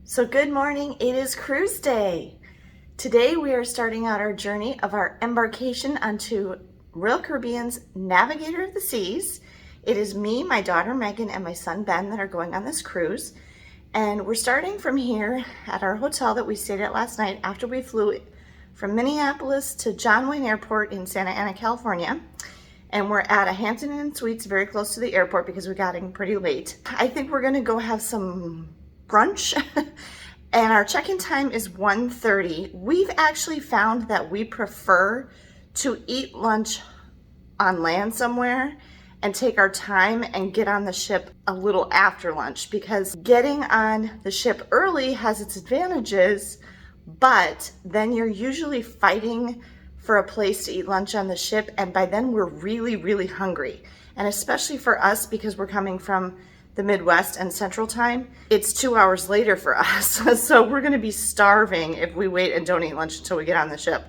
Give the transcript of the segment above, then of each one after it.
So good morning, it is cruise day. Today we are starting out our journey of our embarkation onto Royal Caribbean's Navigator of the Seas. It is me, my daughter Megan, and my son Ben that are going on this cruise. And we're starting from here at our hotel that we stayed at last night after we flew from Minneapolis to John Wayne Airport in Santa Ana, California. And we're at a Hampton Inn Suites very close to the airport because we got in pretty late. I think we're gonna go have some brunch and our check-in time is 1:30. We've actually found that we prefer to eat lunch on land somewhere and take our time and get on the ship a little after lunch, because getting on the ship early has its advantages, but then you're usually fighting for a place to eat lunch on the ship, and by then we're really hungry. And especially for us, because we're coming from the Midwest and Central Time, it's 2 hours later for us. So we're gonna be starving if we wait and don't eat lunch until we get on the ship.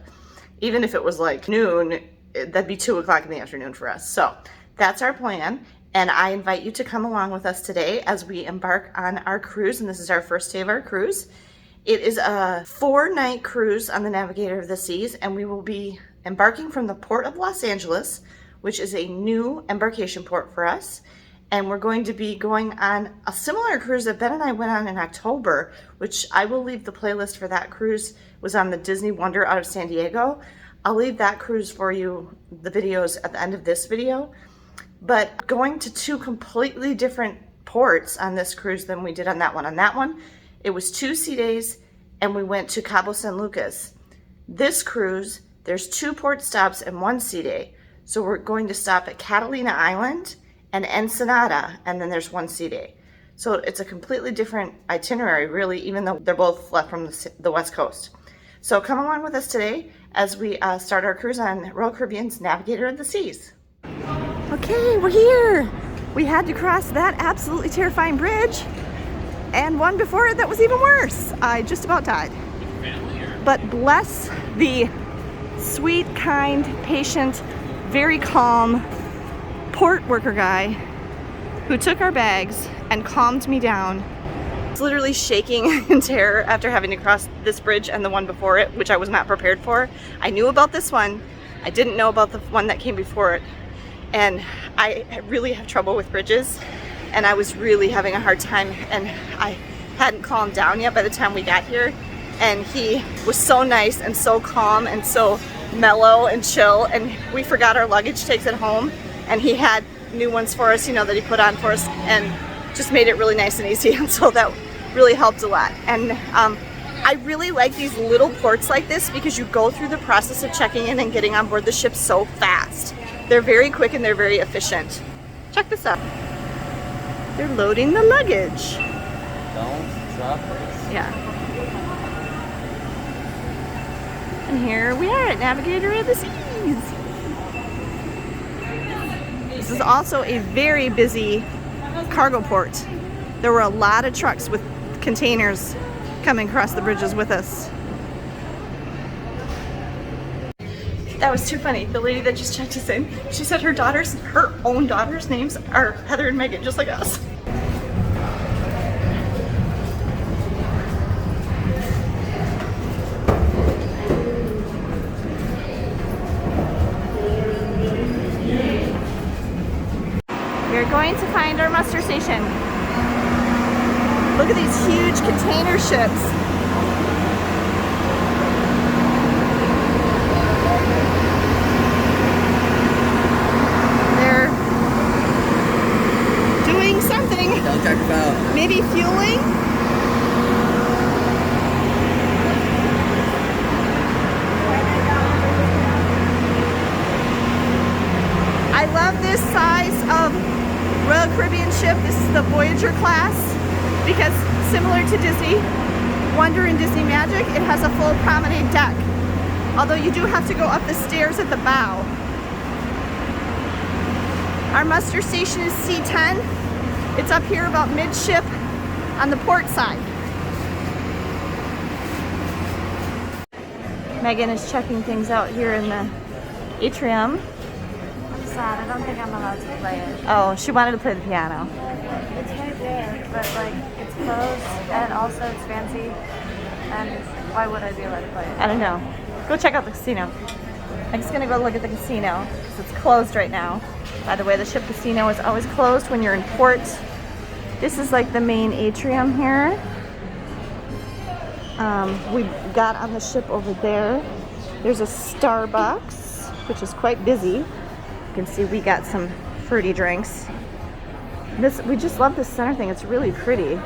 Even if it was like noon, that'd be 2 o'clock in the afternoon for us. So that's our plan. And I invite you to come along with us today as we embark on our cruise. And this is our first day of our cruise. It is a 4-night cruise on the Navigator of the Seas, and we will be embarking from the Port of Los Angeles, which is a new embarkation port for us. And we're going to be going on a similar cruise that Ben and I went on in October, which I will leave the playlist for that cruise. It was on the Disney Wonder out of San Diego. I'll leave that cruise for you, the videos at the end of this video. But going to 2 completely different ports on this cruise than we did on that one. On that one, it was 2 sea days and we went to Cabo San Lucas. This cruise, there's 2 port stops and 1 sea day. So we're going to stop at Catalina Island and Ensenada, and then there's 1 sea day. So it's a completely different itinerary, really, even though they're both left from the West Coast. So come along with us today as we start our cruise on Royal Caribbean's Navigator of the Seas. Okay, we're here. We had to cross that absolutely terrifying bridge, and one before it that was even worse. I just about died. But bless the sweet, kind, patient, very calm port worker guy who took our bags and calmed me down. I was literally shaking in terror after having to cross this bridge and the one before it, which I was not prepared for. I knew about this one. I didn't know about the one that came before it. And I really have trouble with bridges, and I was really having a hard time, and I hadn't calmed down yet by the time we got here. And he was so nice and so calm and so mellow and chill, and we forgot our luggage tags at home, and he had new ones for us, you know, that he put on for us, and just made it really nice and easy. And so that really helped a lot. And I really like these little ports like this because you go through the process of checking in and getting on board the ship so fast. They're very quick and they're very efficient. Check this out. They're loading the luggage. Don't drop it. Yeah. And here we are at Navigator of the Seas. This is also a very busy cargo port. There were a lot of trucks with containers coming across the bridges with us. That was too funny. The lady that just checked us in, she said her own daughter's names are Heather and Megan, just like us. We're going to find our muster station. Look at these huge container ships. They're doing something. Don't check them out. Maybe fueling? I love this size of Royal Caribbean ship. This is the Voyager class, because similar to Disney Wonder and Disney Magic, it has a full promenade deck. Although you do have to go up the stairs at the bow. Our muster station is C10. It's up here about midship on the port side. Megan is checking things out here in the atrium. I'm sad, I don't think I'm allowed to play it. Oh, she wanted to play the piano. It's my there, but like it's closed and also it's fancy. And why would I be allowed to play it? I don't know. Go check out the casino. I'm just gonna go look at the casino because it's closed right now. By the way, the ship casino is always closed when you're in port. This is like the main atrium here. We got on the ship over there. There's a Starbucks, which is quite busy. You can see we got some fruity drinks. We just love this center thing. It's really pretty.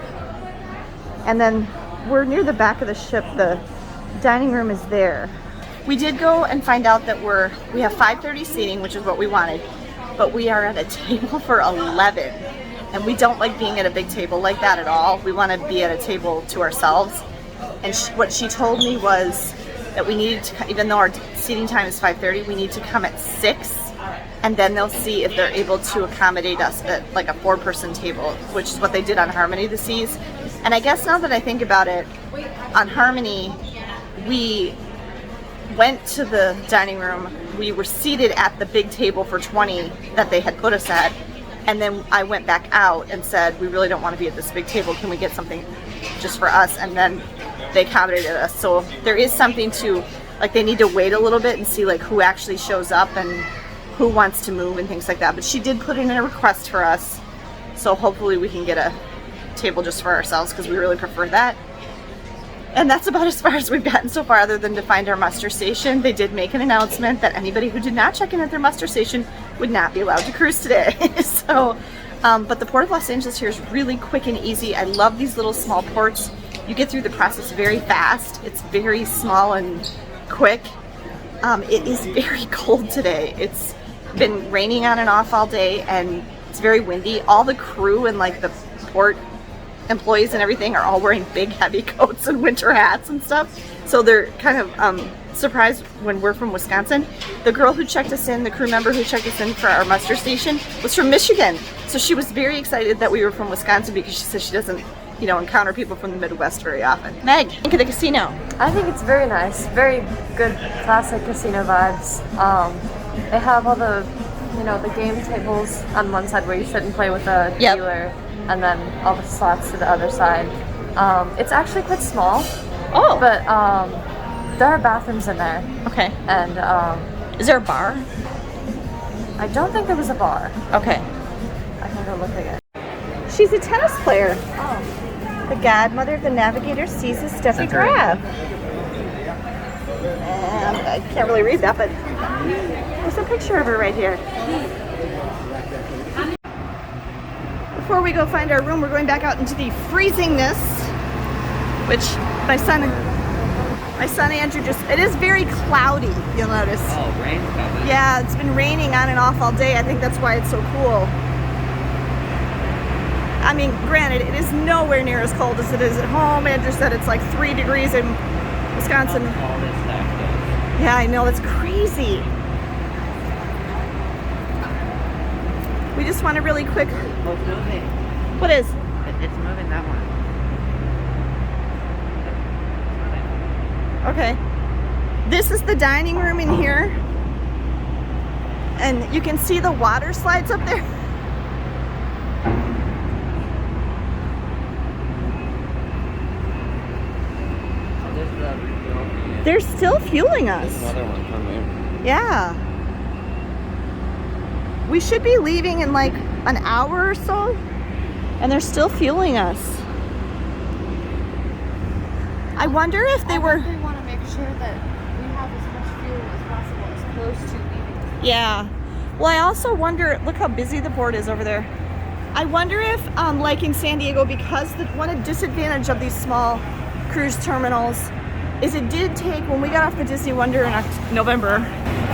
And then we're near the back of the ship. The dining room is there. We did go and find out that we have 5:30 seating, which is what we wanted, but we are at a table for 11, and we don't like being at a big table like that at all. We want to be at a table to ourselves. And what she told me was that we needed to, even though our seating time is 5:30, we need to come at 6, and then they'll see if they're able to accommodate us at like a 4-person table, which is what they did on Harmony of the Seas. And I guess now that I think about it, on Harmony, we went to the dining room. We were seated at the big table for 20 that they had put us at. And then I went back out and said, we really don't want to be at this big table. Can we get something just for us? And then they accommodated us. So there is something to, like, they need to wait a little bit and see like who actually shows up and who wants to move and things like that. But she did put in a request for us. So hopefully we can get a table just for ourselves because we really prefer that. And that's about as far as we've gotten so far, other than to find our muster station. They did make an announcement that anybody who did not check in at their muster station would not be allowed to cruise today. So, but the Port of Los Angeles here is really quick and easy. I love these little small ports. You get through the process very fast. It's very small and quick. It is very cold today. It's been raining on and off all day, and it's very windy. All the crew and like the port employees and everything are all wearing big heavy coats and winter hats and stuff, so they're kind of surprised when we're from Wisconsin. The girl who checked us in, the crew member who checked us in for our muster station, was from Michigan, so she was very excited that we were from Wisconsin because she says she doesn't, you know, encounter people from the Midwest very often. Meg, think of the casino. I think it's very nice, very good classic casino vibes. They have all the, you know, the game tables on one side where you sit and play with a dealer. And then all the slots to the other side. It's actually quite small. Oh. But there are bathrooms in there. Okay. And is there a bar? I don't think there was a bar. Okay. I can go look again. She's a tennis player. Oh. The godmother of the Navigator sees is Steffi Graf. And I can't really read that, but there's a picture of her right here. Before we go find our room, we're going back out into the freezingness, which my son Andrew it is very cloudy, you'll notice. Oh, rain's coming. Yeah, it's been raining on and off all day. I think that's why it's so cool. I mean, granted, it is nowhere near as cold as it is at home. Andrew said it's like 3 degrees in Wisconsin. Yeah, I know, that's crazy. We just want a really quick... Oh, it's moving. What is? It's moving that one. Okay. This is the dining room in here. And you can see the water slides up there. They're still fueling us. There's another one coming. Yeah. We should be leaving in like an hour or so, and they're still fueling us. I wonder if they were... They want to make sure that we have as much fuel as possible as close to leaving. Yeah. Well, I also wonder, look how busy the port is over there. I wonder if, like in San Diego, because one disadvantage of these small cruise terminals is it did take, when we got off the Disney Wonder in November,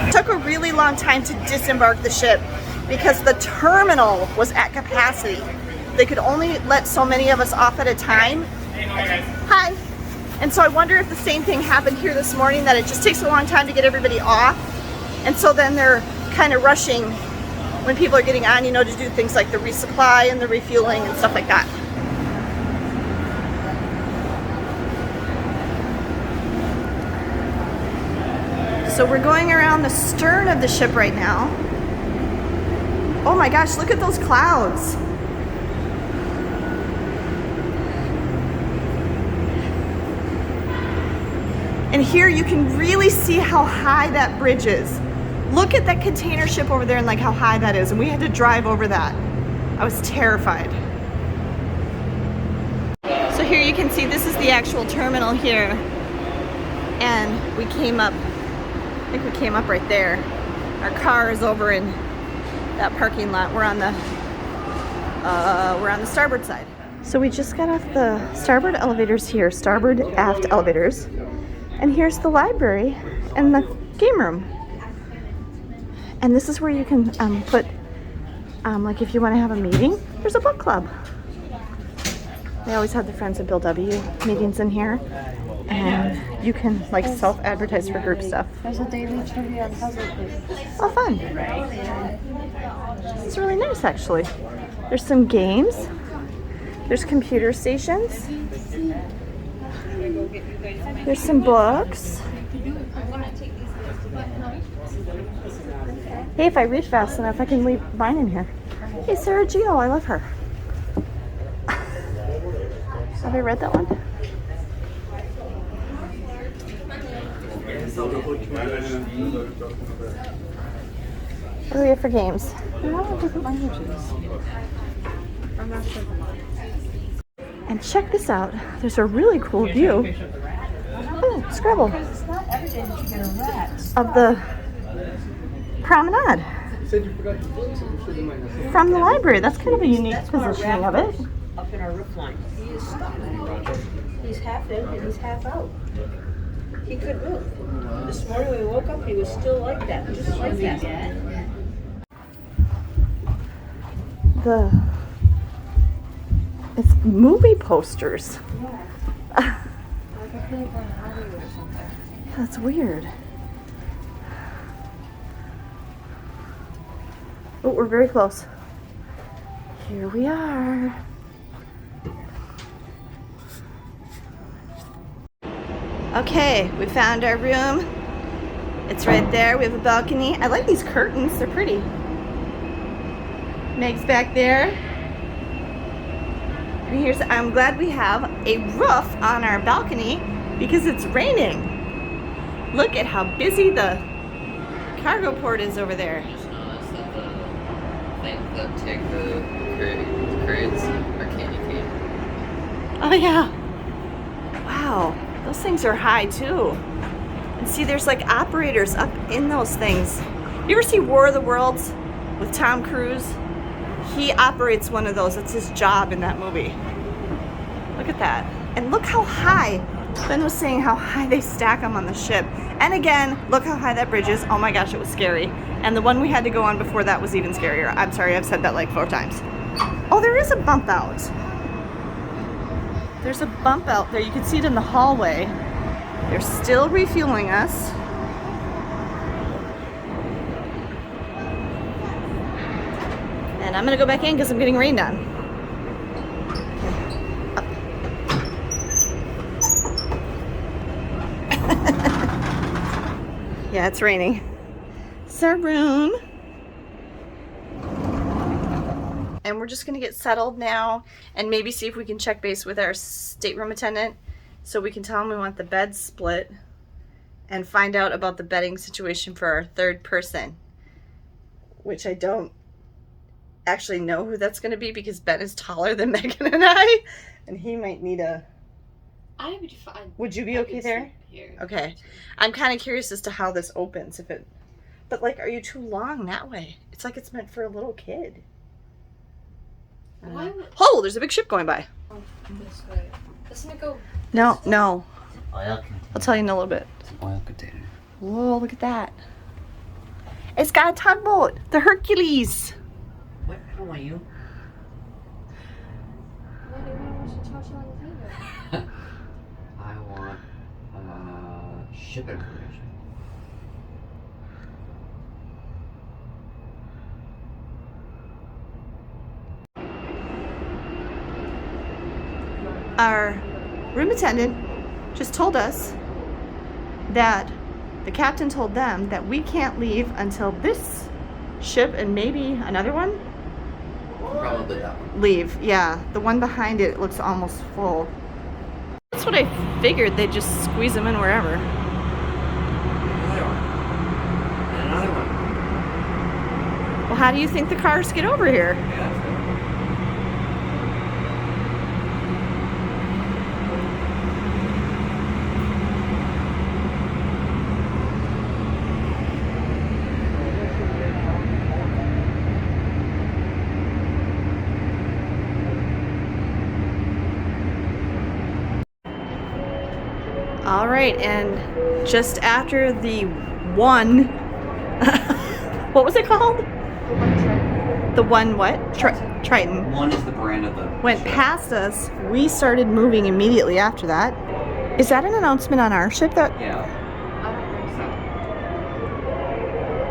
it took a really long time to disembark the ship because the terminal was at capacity. They could only let so many of us off at a time. Hi. And so I wonder if the same thing happened here this morning, that it just takes a long time to get everybody off. And so then they're kind of rushing when people are getting on, you know, to do things like the resupply and the refueling and stuff like that. So we're going around the stern of the ship right now. Oh my gosh, look at those clouds. And here you can really see how high that bridge is. Look at that container ship over there and like how high that is. And we had to drive over that. I was terrified. So here you can see this is the actual terminal here. And we came up, I think we came up right there. Our car is over in that parking lot. We're on the starboard side. So we just got off the starboard elevators here, starboard aft elevators. And here's the library and the game room. And this is where you can put, like if you want to have a meeting, there's a book club. They always have the Friends of Bill W. meetings in here. And you can like self-advertise for group stuff. There's a daily trivia and puzzle quiz. Oh, fun. It's really nice, actually. There's some games. There's computer stations. There's some books. Hey, if I read fast enough, I can leave mine in here. Hey, Sarah Gio, I love her. Have I read that one? What do we have for games? They're all in different languages. I'm not sure. And check this out. There's a really cool view. Oh, Scrabble. Of the promenade. From the library. That's kind of a unique positioning of it. Up in our roof line. He is stuck. He's half in and he's half out. He could move. This morning when we woke up, he was still like that, just like that. It's movie posters. Yeah. Like I feel like we're in Hollywood or something. That's weird. Oh, we're very close. Here we are. Okay, we found our room. It's right there. We have a balcony. I like these curtains. They're pretty. Meg's back there. And here's, I'm glad we have a roof on our balcony because it's raining. Look at how busy the cargo port is over there. Just noticed that the things that take the crates are candy cane. Oh yeah. Wow, those things are high too. And see, there's like operators up in those things. You ever see War of the Worlds with Tom Cruise? He operates one of those. That's his job in that movie. Look at that. And look how high. Ben was saying how high they stack them on the ship. And again, look how high that bridge is. Oh my gosh, it was scary. And the one we had to go on before that was even scarier. I'm sorry, I've said that like 4 times. Oh, there is a bump out. There's a bump out there. You can see it in the hallway. They're still refueling us. And I'm gonna go back in because I'm getting rained on. Yeah, it's raining. It's our room. And we're just gonna get settled now and maybe see if we can check base with our stateroom attendant so we can tell him we want the bed split and find out about the bedding situation for our third person, which I don't actually know who that's gonna be because Ben is taller than Megan and I, and he might need a... I would be fine. Would you be okay there? Here. Okay. I'm kind of curious as to how this opens. If it, but like, are you too long that way? It's like it's meant for a little kid. Why would... Oh, there's a big ship going by. Oh, this way. Doesn't it go... No, no. Oil container. I'll tell you in a little bit. It's an oil container. Whoa, look at that. It's got a tugboat. The Hercules. What? I don't want you. Why do you want to touch on the finger? I want ship information. Our room attendant just told us that the captain told them that we can't leave until this ship and maybe another one Probably that one. leave. Yeah, the one behind it looks almost full. That's what I figured. They just squeeze them in wherever. Well, how do you think the cars get over here? All right, and just after the one, what was it called? The one what? Triton. One is the brand of the Went ship. past us. We started moving immediately after that. Is that an announcement on our ship? That Yeah.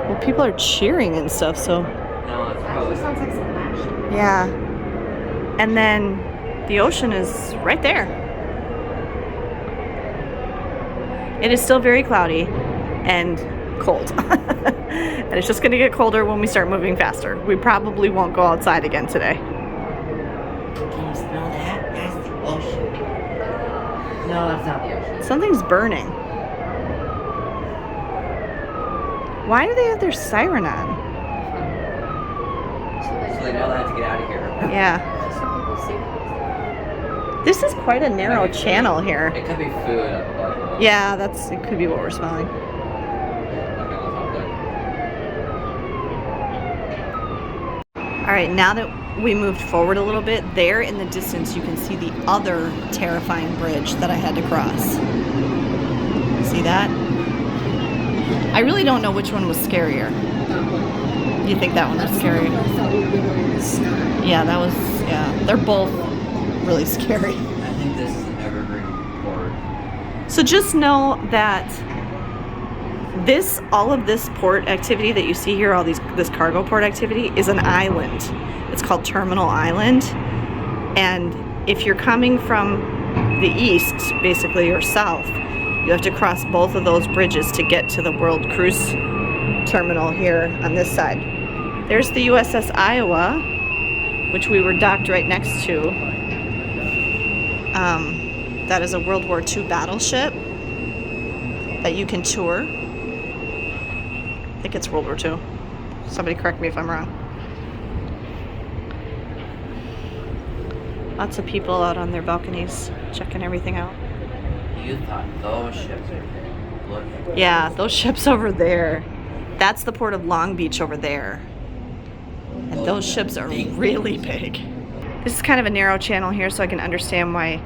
well, people are cheering and stuff. So No, it's probably Sounds like some action. yeah, and then the ocean is right there. It is still very cloudy and cold. And it's just going to get colder when we start moving faster. We probably won't go outside again today. Can you smell that? That's the ocean. No, that's not the ocean. Something's burning. Why do they have their siren on? So they know they have to get out of here. Yeah. This is quite a narrow channel here. It could be food. Yeah, it could be what we're smelling. All right, now that we moved forward a little bit, there in the distance you can see the other terrifying bridge that I had to cross. See that? I really don't know which one was scarier. You think that one was scarier? Yeah, they're both really scary. I think this is an evergreen port. So just know that all of this port activity that you see here, this cargo port activity, is an island. It's called Terminal Island. And if you're coming from the east, basically, or south, you have to cross both of those bridges to get to the World Cruise Terminal here on this side. There's the USS Iowa, which we were docked right next to. That is a World War II battleship that you can tour. I think it's World War II. Somebody correct me if I'm wrong. Lots of people out on their balconies checking everything out. You thought those ships were good. Yeah, those ships over there. That's the port of Long Beach over there. And those ships are really big. This is kind of a narrow channel here, so I can understand why,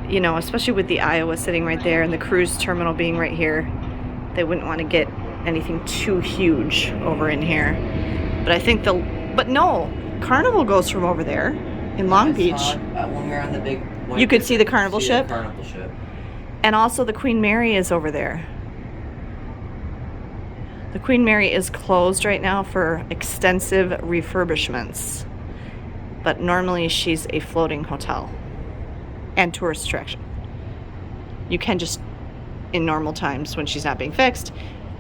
you know, especially with the Iowa sitting right there and the cruise terminal being right here, they wouldn't want to get anything too huge over in here. But I think but no, Carnival goes from over there in Long Beach. When we were on the big, You could see the Carnival ship? The Carnival ship. And also the Queen Mary is over there. The Queen Mary is closed right now for extensive refurbishments. But normally she's a floating hotel and tourist attraction. You can just, in normal times when she's not being fixed,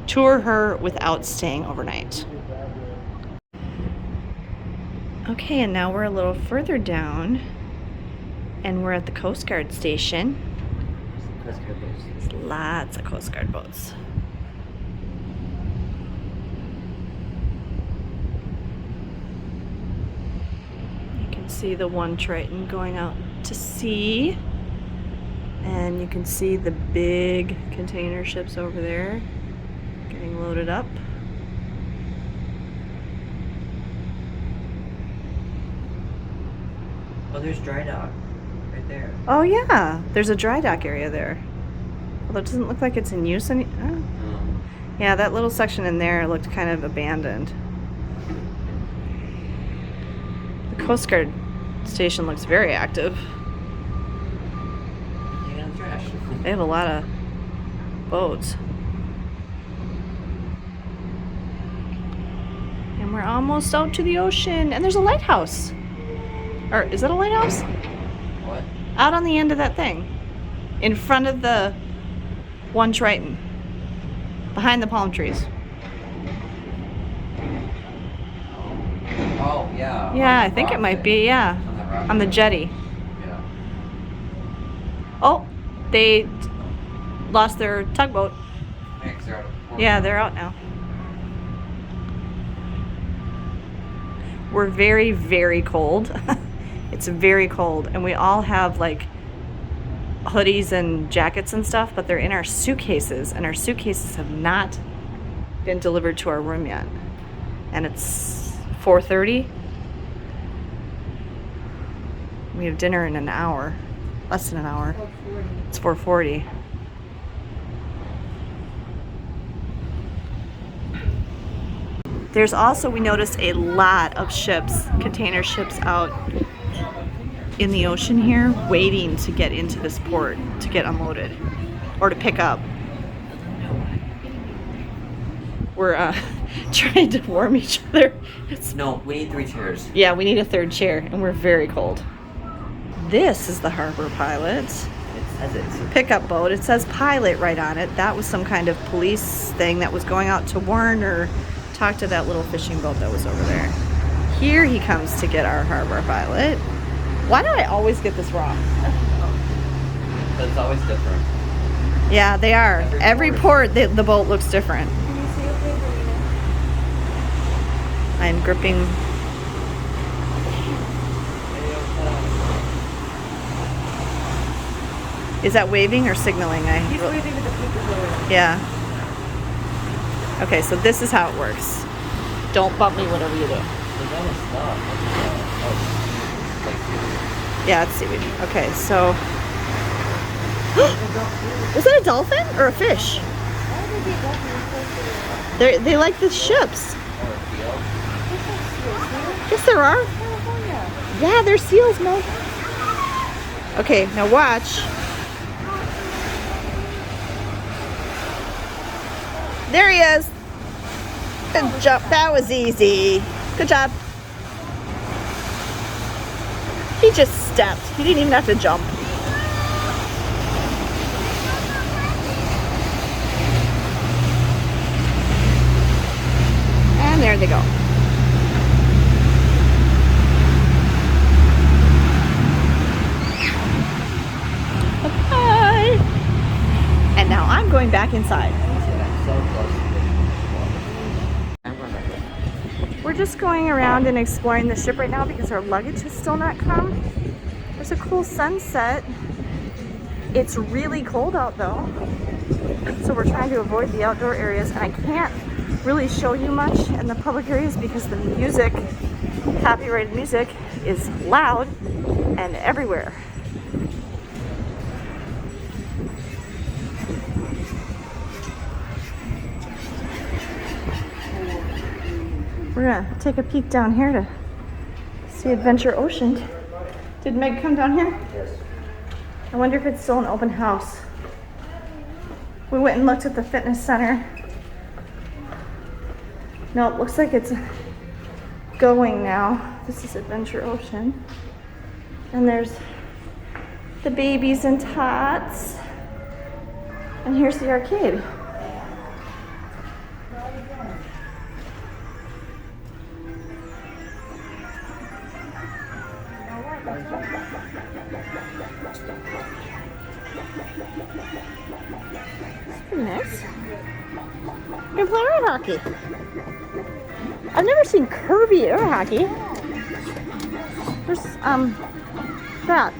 tour her without staying overnight. Okay, and now we're a little further down and we're at the Coast Guard station. Coast Guard boats. There's lots of Coast Guard boats. You can see the one Triton going out to sea. And you can see the big container ships over there getting loaded up. Oh, there's dry dock right there. Oh yeah, there's a dry dock area there. Although it doesn't look like it's in use any. Oh. Yeah, that little section in there looked kind of abandoned. The Coast Guard station looks very active. Yeah, trash. They have a lot of boats. And we're almost out to the ocean. And there's a lighthouse. Or is that a lighthouse? What? Out on the end of that thing. In front of the one Triton. Behind the palm trees. Oh, yeah. Yeah, I think it might be, yeah. On that rock. On the jetty. Yeah. Oh, they lost their tugboat. Yeah, 'cause they're out of port. Yeah, they're out now. We're very, very cold. It's very cold, and we all have like hoodies and jackets and stuff, but they're in our suitcases, and our suitcases have not been delivered to our room yet. And it's 4:30. We have dinner in an hour, less than an hour. 4:40. It's 4:40. There's also, we noticed a lot of ships, container ships out in the ocean here, waiting to get into this port to get unloaded or to pick up. We're trying to warm each other. No, we need 3 chairs. Yeah, we need a third chair, and we're very cold. This is the Harbor Pilot It says it. pickup boat. It says pilot right on it. That was some kind of police thing that was going out to warn or talk to that little fishing boat that was over there. Here he comes to get our Harbor Pilot. Why do I always get this wrong? But it's always different. Yeah, they are. Every port, the boat looks different. I'm gripping. Is that waving or signaling? He's waving with the people. Yeah. Okay, so this is how it works. Don't bump me whatever you do. There's always stuff. Yeah, it's seaweed. Okay, so. Is that a dolphin or a fish? They like the ships. Yes, there are. Yeah, there's seals, Mo. Okay, now watch. There he is. Good job. That was easy. Good job. He just stepped. He didn't even have to jump. And there they go. Bye. And now I'm going back inside. We're just going around and exploring the ship right now because our luggage has still not come. There's a cool sunset. It's really cold out though, so we're trying to avoid the outdoor areas, and I can't really show you much in the public areas because the music, copyrighted music, is loud and everywhere. We're gonna take a peek down here to see Adventure Ocean. Did Meg come down here? Yes. I wonder if it's still an open house. We went and looked at the fitness center. No, it looks like it's going now. This is Adventure Ocean. And there's the babies and tots. And here's the arcade. It's pretty nice. You can play air hockey. I've never seen curvy air hockey. There's that.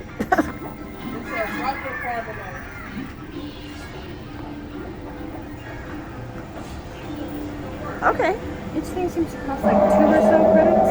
Okay. Each thing seems to cost like 2 or so credits.